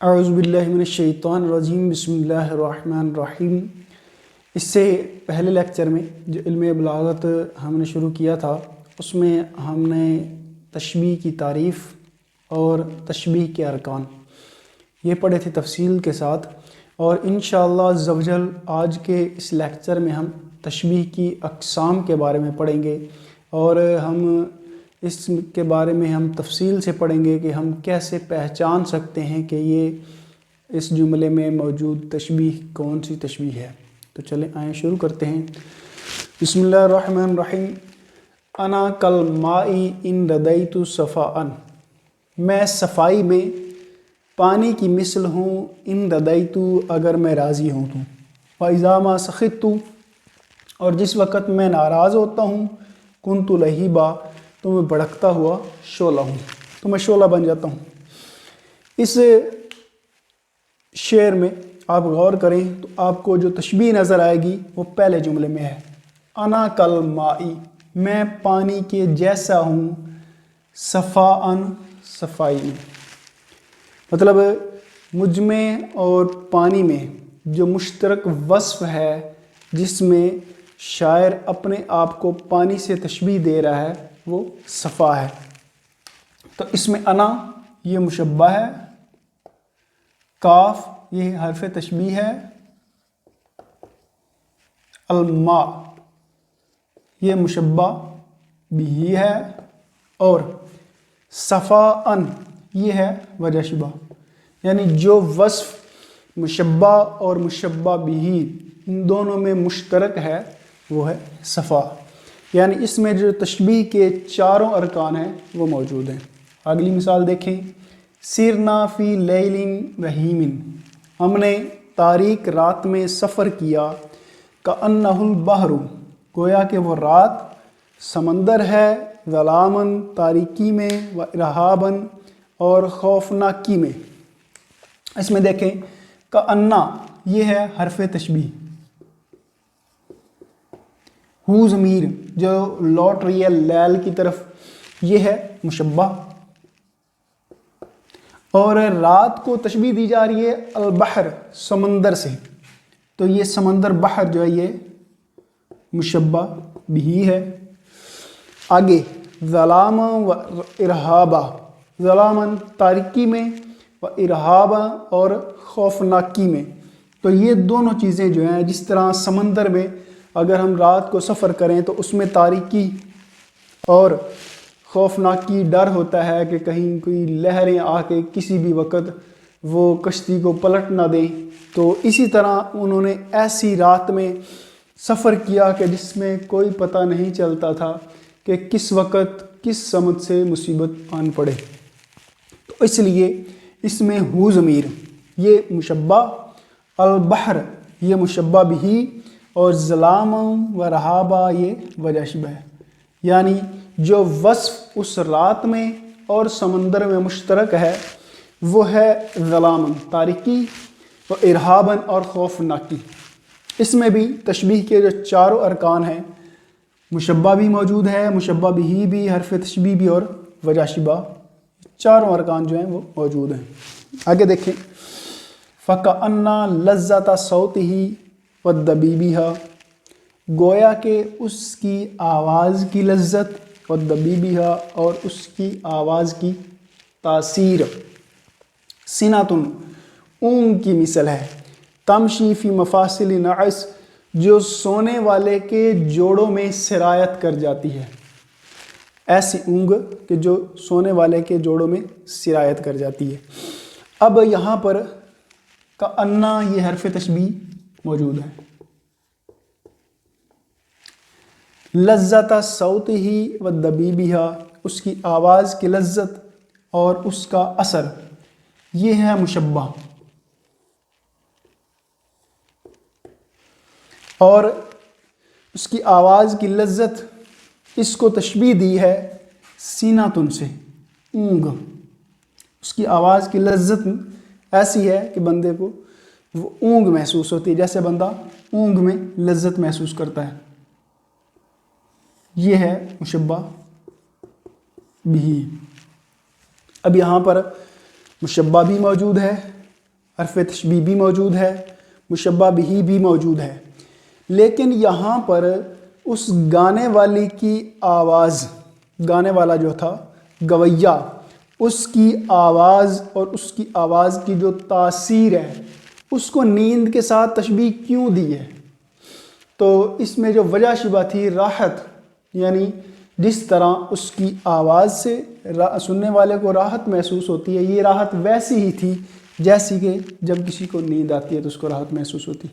اعوذ باللہ من الشیطان الرجیم، بسم اللہ الرحمن الرحیم۔ اس سے پہلے لیکچر میں جو علم بلاغت ہم نے شروع کیا تھا، اس میں ہم نے تشبیہ کی تعریف اور تشبیہ کے ارکان یہ پڑھے تھے تفصیل کے ساتھ، اور انشاءاللہ عز و جل آج کے اس لیکچر میں ہم تشبیہ کی اقسام کے بارے میں پڑھیں گے، اور ہم اس کے بارے میں ہم تفصیل سے پڑھیں گے کہ ہم کیسے پہچان سکتے ہیں کہ یہ اس جملے میں موجود تشبیہ کون سی تشبیہ ہے۔ تو چلیں آئیں شروع کرتے ہیں۔ بسم اللہ الرحمن الرحیم۔ انا کالمائی ان ردیت صفاء، میں صفائی میں پانی کی مثل ہوں، ان ردیت اگر میں راضی ہوں تو، فاذا ما سخطت اور جس وقت میں ناراض ہوتا ہوں، کنت لہیبا تو میں بھڑکتا ہوا شعلہ ہوں، تو میں شعلہ بن جاتا ہوں۔ اس شعر میں آپ غور کریں تو آپ کو جو تشبیہ نظر آئے گی وہ پہلے جملے میں ہے، انا کالمائی، میں پانی کے جیسا ہوں، صفاء صفائی میں، مطلب مجھ میں اور پانی میں جو مشترک وصف ہے جس میں شاعر اپنے آپ کو پانی سے تشبیہ دے رہا ہے وہ صفا ہے۔ تو اس میں انا یہ مشبہ ہے، کاف یہ حرف تشبیہ ہے، الماء یہ مشبہ بھی ہے، اور صفاء یہ ہے وجہ شبہ، یعنی جو وصف مشبہ اور مشبہ بھی ان دونوں میں مشترک ہے وہ ہے صفا، یعنی اس میں جو تشبیہ کے چاروں ارکان ہیں وہ موجود ہیں۔ اگلی مثال دیکھیں، سیرنا فی لیل رحیم، ہم نے تاریک رات میں سفر کیا، کأنہ البحر گویا کہ وہ رات سمندر ہے، ظلاماً تاریکی میں، و ارہاباً اور خوفناکی میں۔ اس میں دیکھیں کأنہ یہ ہے حرف تشبیہ، ہو ضمیر جو لوٹ رہی ہے لیل کی طرف یہ ہے مشبہ، اور رات کو تشبیہ دی جا رہی ہے البحر سمندر سے، تو یہ سمندر بحر جو ہے یہ مشبہ بھی ہے۔ آگے ظلاما و ارہابا، ظلاماً تاریکی میں، و ارہابا اور خوفناکی میں، تو یہ دونوں چیزیں جو ہیں جس طرح سمندر میں اگر ہم رات کو سفر کریں تو اس میں تاریکی اور خوفناکی ڈر ہوتا ہے کہ کہیں کوئی لہریں آ کے کسی بھی وقت وہ کشتی کو پلٹ نہ دیں، تو اسی طرح انہوں نے ایسی رات میں سفر کیا کہ جس میں کوئی پتہ نہیں چلتا تھا کہ کس وقت کس سمت سے مصیبت آن پڑے، تو اس لیے اس میں ہو ضمیر یہ مشبہ، البحر یہ مشبہ بھی، اور ظلام و رہابا یہ وجہ شبہ ہے، یعنی جو وصف اس رات میں اور سمندر میں مشترک ہے وہ ہے ظلاماً تاریکی، و ارہاباً اور خوفناکی۔ اس میں بھی تشبیہ کے جو چاروں ارکان ہیں، مشبہ بھی موجود ہے، مشبہ بھی حرف تشبیہ بھی اور وجہ شبہ، چاروں ارکان جو ہیں وہ موجود ہیں۔ آگے دیکھیں، فَكَأَنَّ لَذَّةَ صَوْتِهِ وَالدَّبِيبِهَا گویا کہ اس کی آواز کی لذت، وَالدَّبِيبِهَا اور اس کی آواز کی تاثیر، سِنَةٌ اونگ کی مثل ہے، تمشی فی مفاصل نعس جو سونے والے کے جوڑوں میں سرایت کر جاتی ہے، ایسی اونگ کہ جو سونے والے کے جوڑوں میں سرایت کر جاتی ہے۔ اب یہاں پر کأنہ یہ حرف تشبیہ موجود ہے، لذت صوتہ والدبیبہ اس کی آواز کی لذت اور اس کا اثر، یہ ہے مشبہ، اور اس کی آواز کی لذت اس کو تشبیہ دی ہے سیناتن سے، اونگ، اس کی آواز کی لذت ایسی ہے کہ بندے کو وہ اونگ محسوس ہوتی ہے، جیسے بندہ اونگ میں لذت محسوس کرتا ہے، یہ ہے مشبہ بھی۔ اب یہاں پر مشبہ بھی موجود ہے حرف تشبیہ بھی موجود ہے، مشبہ بہی بھی موجود ہے، لیکن یہاں پر اس گانے والی کی آواز، گانے والا جو تھا گویا، اس کی آواز اور اس کی آواز کی جو تاثیر ہے اس کو نیند کے ساتھ تشبیہ کیوں دی ہے؟ تو اس میں جو وجہ شبہ تھی راحت، یعنی جس طرح اس کی آواز سے سننے والے کو راحت محسوس ہوتی ہے، یہ راحت ویسی ہی تھی جیسی کہ جب کسی کو نیند آتی ہے تو اس کو راحت محسوس ہوتی،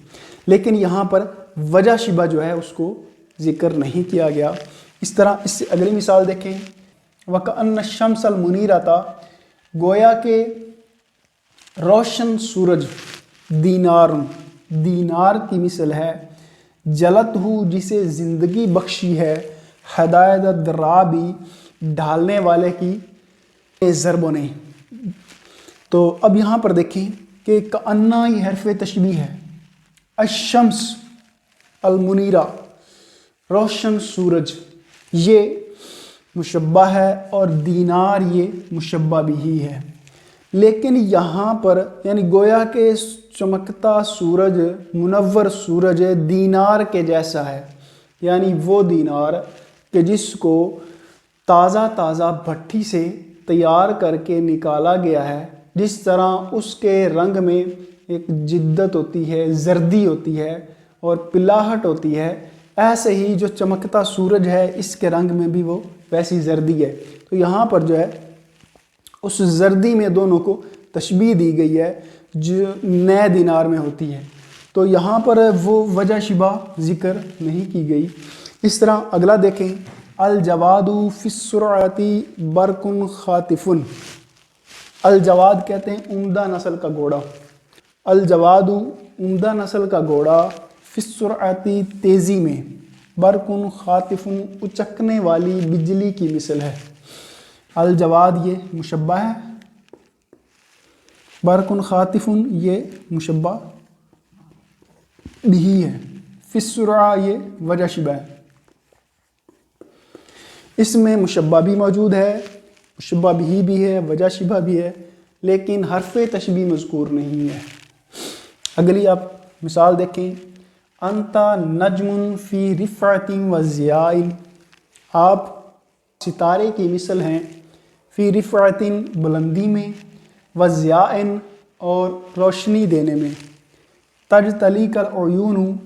لیکن یہاں پر وجہ شبہ جو ہے اس کو ذکر نہیں کیا گیا۔ اس طرح اس سے اگلی مثال دیکھیں، وَكَأَنَّ الشَّمْسَ الْمُنِيرَةَ، گویا کہ روشن سورج، دینار کی مثل ہے، جلت ہو جسے زندگی بخشی ہے، ہدایت الدرابی ڈھالنے والے کی ضربوں نے۔ تو اب یہاں پر دیکھیں کہ کأنہ یہ حرف تشبیہ ہے، الشمس المنیرہ روشن سورج یہ مشبہ ہے اور دینار یہ مشبہ بھی ہے، لیکن یہاں پر یعنی گویا کہ چمکتا سورج، منور سورج دینار کے جیسا ہے، یعنی وہ دینار کہ جس کو تازہ بھٹی سے تیار کر کے نکالا گیا ہے، جس طرح اس کے رنگ میں ایک جدت ہوتی ہے، زردی ہوتی ہے اور پلاہٹ ہوتی ہے، ایسے ہی جو چمکتا سورج ہے اس کے رنگ میں بھی وہ ویسی زردی ہے۔ تو یہاں پر جو ہے اس زردی میں دونوں کو تشبیہ دی گئی ہے جو نئے دینار میں ہوتی ہے، تو یہاں پر وہ وجہ شبہ ذکر نہیں کی گئی۔ اس طرح اگلا دیکھیں، الجواد فی السرعۃ برق خاطف، الجواد کہتے ہیں عمدہ نسل کا گھوڑا، الجواد عمدہ نسل کا گھوڑا، فی السرعۃ تیزی میں، برق خاطف اچکنے والی بجلی کی مثل ہے۔ الجواد یہ مشبہ ہے، برق خاطف یہ مشبہ بھی ہے، فی السرعہ یہ وجہ شبہ ہے۔ اس میں مشبہ بھی موجود ہے، مشبہ بھی ہے، وجہ شبہ بھی ہے، لیکن حرف تشبیہ مذکور نہیں ہے۔ اگلی آپ مثال دیکھیں، انت نجم فی رفعۃ و ضیاء، آپ ستارے کی مثل ہیں، فی رفعۃ بلندی میں، و ضیاء اور روشنی دینے میں، تجتلیک العیون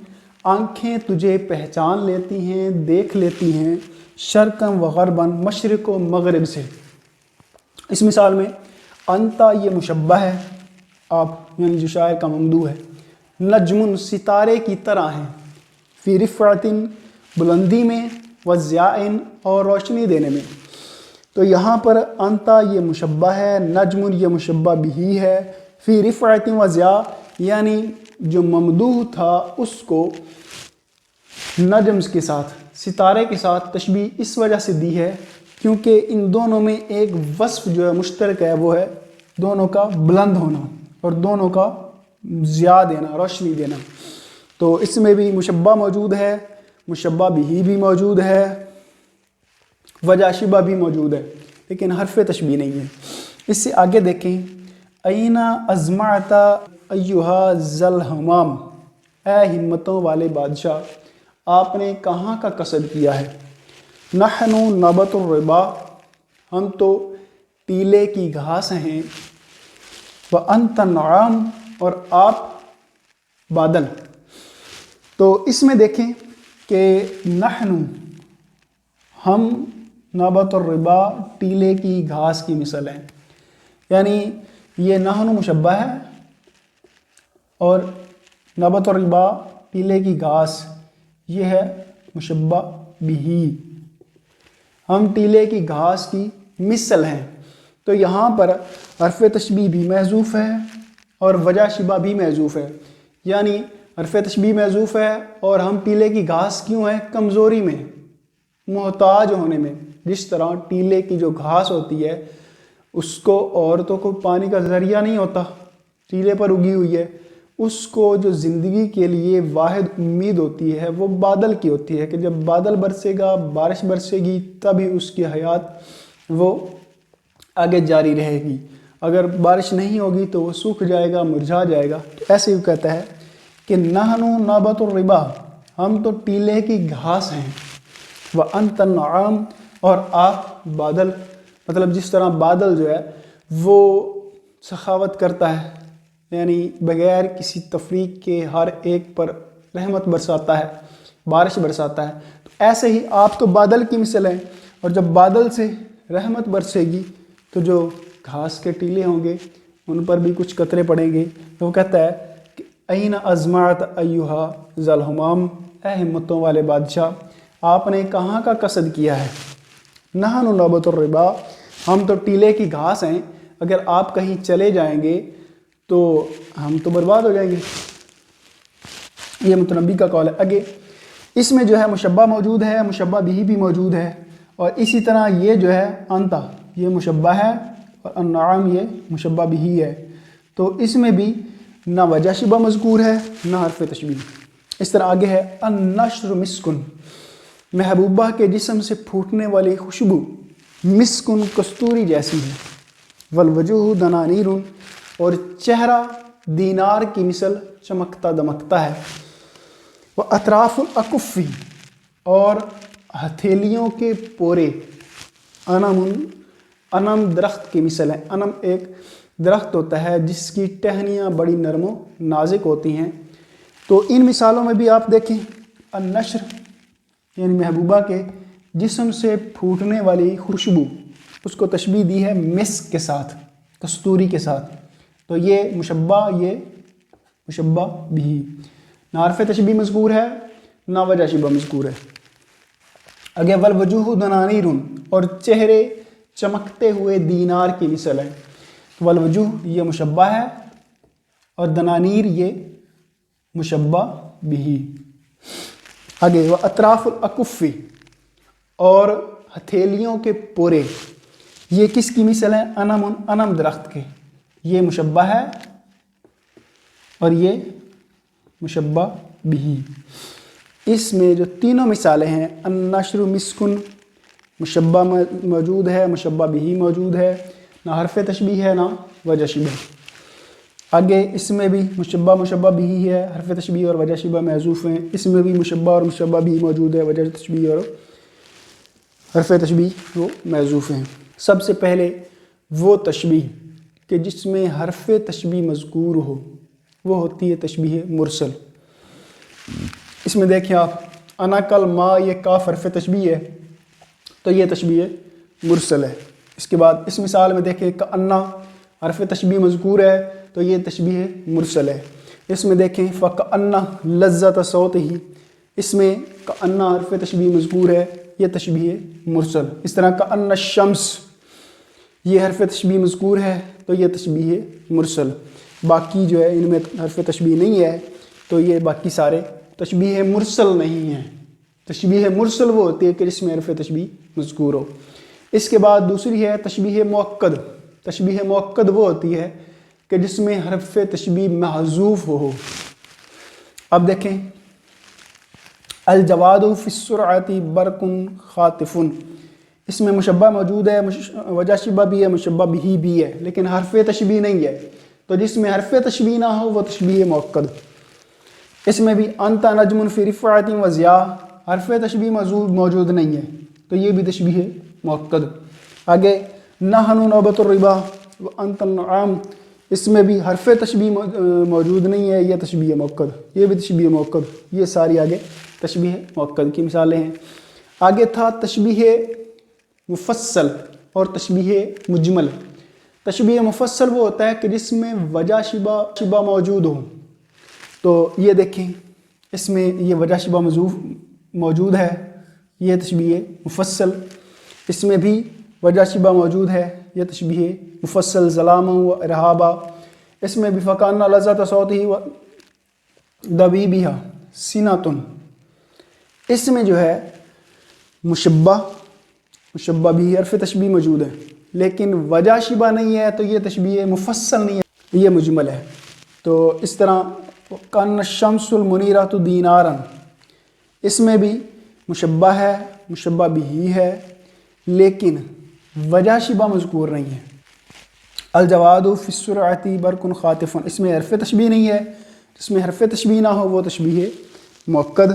آنکھیں تجھے پہچان لیتی ہیں، دیکھ لیتی ہیں، شرقاً و غرباً مشرق و مغرب سے۔ اس مثال میں انتا یہ مشبہ ہے، آپ یعنی جو شاعر کا ممدوح ہے، نجم ستارے کی طرح ہیں، فی رفعۃ بلندی میں، و ضیاء اور روشنی دینے میں۔ تو یہاں پر انتا یہ مشبہ ہے، نجم یہ مشبہ بھی ہے، فی رفعۃ و ضیاء یعنی جو ممدوح تھا اس کو نجم کے ساتھ، ستارے کے ساتھ تشبیہ اس وجہ سے دی ہے کیونکہ ان دونوں میں ایک وصف جو ہے مشترک ہے، وہ ہے دونوں کا بلند ہونا اور دونوں کا ضیاء دینا، روشنی دینا۔ تو اس میں بھی مشبہ موجود ہے، مشبہ بھی موجود ہے، وجہ شبہ بھی موجود ہے، لیکن حرف تشبیہ نہیں ہے۔ اس سے آگے دیکھیں، اینا ازمعت ایہا ذل ہمام، اے ہمتوں والے بادشاہ آپ نے کہاں کا قصد کیا ہے؟ نحن نبت الربا، ہم تو ٹیلے کی گھاس ہیں، وانت النعام اور آپ بادل۔ تو اس میں دیکھیں کہ نحن ہم، نبت الربا ٹیلے کی گھاس کی مثل ہے، یعنی یہ نحن مشبہ ہے اور نبت الربا ٹیلے کی گھاس یہ ہے مشبہ بھی، ہم ٹیلے کی گھاس کی مثل ہیں۔ تو یہاں پر حرف تشبیہ بھی محذوف ہے اور وجہ شبہ بھی محذوف ہے، یعنی حرف تشبیہ محذوف ہے اور ہم ٹیلے کی گھاس کیوں ہیں؟ کمزوری میں، محتاج ہونے میں، جس طرح ٹیلے کی جو گھاس ہوتی ہے اس کو عورتوں کو پانی کا ذریعہ نہیں ہوتا، ٹیلے پر اگی ہوئی ہے، اس کو جو زندگی کے لیے واحد امید ہوتی ہے وہ بادل کی ہوتی ہے کہ جب بادل برسے گا، بارش برسے گی، تبھی اس کی حیات وہ آگے جاری رہے گی۔ اگر بارش نہیں ہوگی تو وہ سوکھ جائے گا، مرجھا جائے گا۔ تو ایسے ہی کہتا ہے کہ نحن نبت الربا، ہم تو ٹیلے کی گھاس ہیں، وانت النعام، اور آپ بادل، مطلب جس طرح بادل جو ہے وہ سخاوت کرتا ہے، یعنی بغیر کسی تفریق کے ہر ایک پر رحمت برساتا ہے، بارش برساتا ہے، تو ایسے ہی آپ تو بادل کی مثل ہیں، اور جب بادل سے رحمت برسے گی تو جو گھاس کے ٹیلے ہوں گے ان پر بھی کچھ قطرے پڑیں گے۔ تو وہ کہتا ہے کہ این ازمعت ایہا ذا الہمام، اے ہمتوں والے بادشاہ آپ نے کہاں کا قصد کیا ہے؟ نحن نبت الربا، ہم تو ٹیلے کی گھاس ہیں، اگر آپ کہیں چلے جائیں گے تو ہم تو برباد ہو جائیں گے۔ یہ متنبی کا قول ہے۔ آگے اس میں جو ہے مشبہ موجود ہے، مشبہ بھی موجود ہے، اور اسی طرح یہ جو ہے انتا یہ مشبہ ہے اور انعام یہ مشبہ بھی ہے، تو اس میں بھی نہ وجہ شبہ مذکور ہے نہ حرف تشبیہ۔ اس طرح آگے ہے النشر مسکن، محبوبہ کے جسم سے پھوٹنے والی خوشبو مسکن کستوری جیسی ہے، والوجوہ دنانیر، اور چہرہ دینار کی مثل چمکتا دمکتا ہے، وہ اطراف الاکفی، اور ہتھیلیوں کے پورے انم درخت کی مثل ہے۔ انم ایک درخت ہوتا ہے جس کی ٹہنیاں بڑی نرم و نازک ہوتی ہیں۔ تو ان مثالوں میں بھی آپ دیکھیں النشر یعنی محبوبہ کے جسم سے پھوٹنے والی خوشبو، اس کو تشبیہ دی ہے مسک کے ساتھ، کستوری کے ساتھ، تو یہ مشبہ بھی، نہ حرف تشبیہ مذکور ہے نہ وجہ شبہ مذکور ہے۔ آگے والوجوہ دنانیر، اور چہرے چمکتے ہوئے دینار کی مثل ہے، والوجوہ یہ مشبہ ہے اور دنانیر یہ مشبہ بھی۔ آگے وہ اطراف الاکفی، اور ہتھیلیوں کے پورے، یہ کس کی مثل ہے؟ انم درخت کے، یہ مشبہ ہے اور یہ مشبہ بھی۔ اس میں جو تینوں مثالیں ہیں النشر مسکن، مشبہ موجود ہے، مشبہ بھی موجود ہے، نہ حرف تشبیہ ہے نہ وجہ شبہ۔ آگے اس میں بھی مشبہ بھی ہے، حرف تشبیہ اور وجہ شبہ محذوف ہیں، اس میں بھی مشبہ اور مشبہ بھی موجود ہے، وجہ تشبیہ اور حرف تشبیہ وہ محذوف ہیں۔ سب سے پہلے وہ تشبیہ کہ جس میں حرف تشبیہ مذکور ہو وہ ہوتی ہے تشبیہ مرسل۔ اس میں دیکھیں آپ انا کل ما، یہ کاف حرف تشبیہ ہے تو یہ تشبیہ مرسل ہے۔ اس کے بعد اس مثال میں دیکھیں کہ انا حرف تشبیہ مذکور ہے تو یہ تشبیہ مرسل ہے۔ اس میں دیکھیں فَكَأَنَّ لَذَّةَ صَوْتِهِ، اس میں کأنہ حرف تشبیہ مذکور ہے، یہ تشبیہ مرسل۔ اس طرح کأن الشمس، یہ حرف تشبیہ مذکور ہے تو یہ تشبیہ مرسل۔ باقی جو ہے ان میں حرف تشبیہ نہیں ہے تو یہ باقی سارے تشبیہ مرسل نہیں ہیں۔ تشبیہ مرسل وہ ہوتی ہے کہ جس میں حرف تشبیہ مذکور ہو۔ اس کے بعد دوسری ہے تشبیہ مؤکد۔ تشبیہ مؤکد وہ ہوتی ہے کہ جس میں حرف تشبیہ محذوف ہو۔ اب دیکھیں الجواد فی السرعۃ برق خاطف، اس میں مشبہ موجود ہے، وجہ شبہ بھی ہے، مشبہ بھی ہے، لیکن حرف تشبیہ نہیں ہے، تو جس میں حرف تشبیہ نہ ہو وہ تشبیہ مؤکد۔ اس میں بھی انت نجم فی رفعۃ و ضیاء، حرف تشبیہ موجود نہیں ہے تو یہ بھی تشبیہ مؤکد۔ آگے نحن نبت الربا وانت النعام، اس میں بھی حرف تشبیہ موجود نہیں ہے، یہ تشبیہ مؤکد، یہ بھی تشبیہ مؤکد۔ یہ ساری آگے تشبیہ مؤکد کی مثالیں ہیں۔ آگے تھا تشبیہ مفصل اور تشبیہ مجمل۔ تشبیہ مفصل وہ ہوتا ہے کہ جس میں وجہ شبہ موجود ہو، تو یہ دیکھیں اس میں یہ وجہ شبہ موجود ہے، یہ تشبیہ مفصل۔ اس میں بھی وجہ شبہ موجود ہے، یہ تشبیہ مفصل۔ ظلاما و ارہابا، اس میں بھی فکان لذت صوتہ و دبیبہا سنۃ، اس میں جو ہے مشبہ بھی حرف تشبیہ موجود ہے لیکن وجہ شبہ نہیں ہے تو یہ تشبیہ مفصل نہیں ہے، یہ مجمل ہے۔ تو اس طرح کان الشمس المنیرۃ دینارا، اس میں بھی مشبہ ہے، مشبہ بھی ہے لیکن وجہ شبہ مذکور نہیں ہے۔ الجواد فی السرعۃ برق خاطف، اس میں حرف تشبیہ نہیں ہے، جس میں حرف تشبیہ نہ ہو وہ تشبیہ مؤکد۔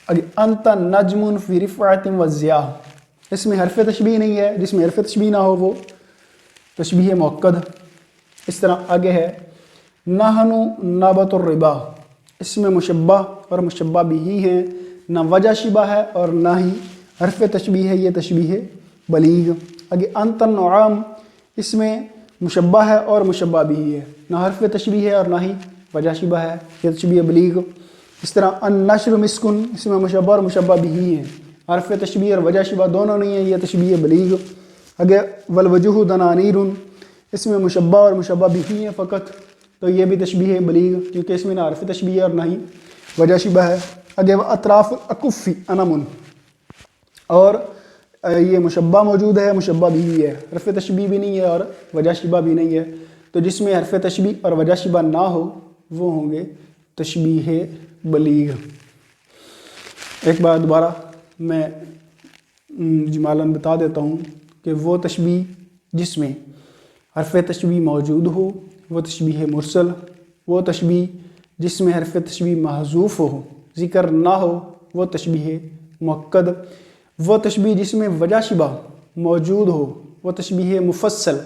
انت نجم فی رفعۃ و ضیاء، اس میں حرف تشبیہ نہیں ہے، جس میں حرف تشبیہ نہ ہو وہ تشبیہ مؤکد۔ اس طرح آگے ہے نحن نبت الربا، اس میں مشبہ اور مشبہ بھی ہیں، نہ وجہ شبہ ہے اور نہ ہی حرف تشبیہ ہے، یہ تشبیہ بلیغ۔ آگے انت النعام، اس میں مشبہ ہے اور مشبہ بھی ہے، نہ حرف تشبیہ ہے اور نہ ہی وجہ شبہ ہے، یہ تشبیہ بلیغ۔ اس طرح النشر مسکن، اس میں مشبہ اور مشبہ بھی ہیں، حرف تشبیہ اور وجہ شبہ دونوں نہیں ہیں، یہ تشبیہ بلیغ۔ آگے والوجوہ دنانیر، اس میں مشبہ اور مشبہ بھی ہیں فقط، تو یہ بھی تشبیہ بلیغ کیونکہ اس میں نہ حرف تشبیہ ہے اور نہ ہی وجہ شبہ ہے۔ آگے اطراف الاکف انم، اور یہ مشبہ موجود ہے، مشبہ بھی ہے، حرف تشبیہ بھی نہیں ہے اور وجہ شبہ بھی نہیں ہے، تو جس میں حرف تشبیہ اور وجہ شبہ نہ ہو وہ ہوں گے تشبیہ بلیغ۔ ایک بار دوبارہ میں اجمالاً بتا دیتا ہوں کہ وہ تشبیہ جس میں حرف تشبیہ موجود ہو وہ تشبیہ مرسل، وہ تشبیہ جس میں حرف تشبیہ محذوف ہو، ذکر نہ ہو وہ تشبیہ مؤکد، وہ تشبیہ جس میں وجہ شبہ موجود ہو وہ تشبیہ مفصل،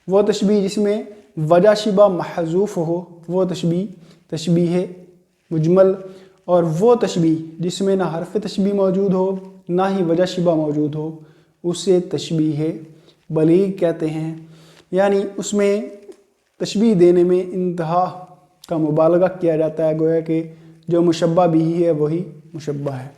وہ تشبیہ جس میں وجہ شبہ محذوف ہو وہ تشبیہ مجمل، اور وہ تشبیہ جس میں نہ حرف تشبیہ موجود ہو نہ ہی وجہ شبہ موجود ہو اسے تشبیہ بلیغ کہتے ہیں۔ یعنی اس میں تشبیہ دینے میں انتہا کا مبالغہ کیا جاتا ہے، گویا کہ جو مشبہ بھی ہے وہی مشبہ ہے۔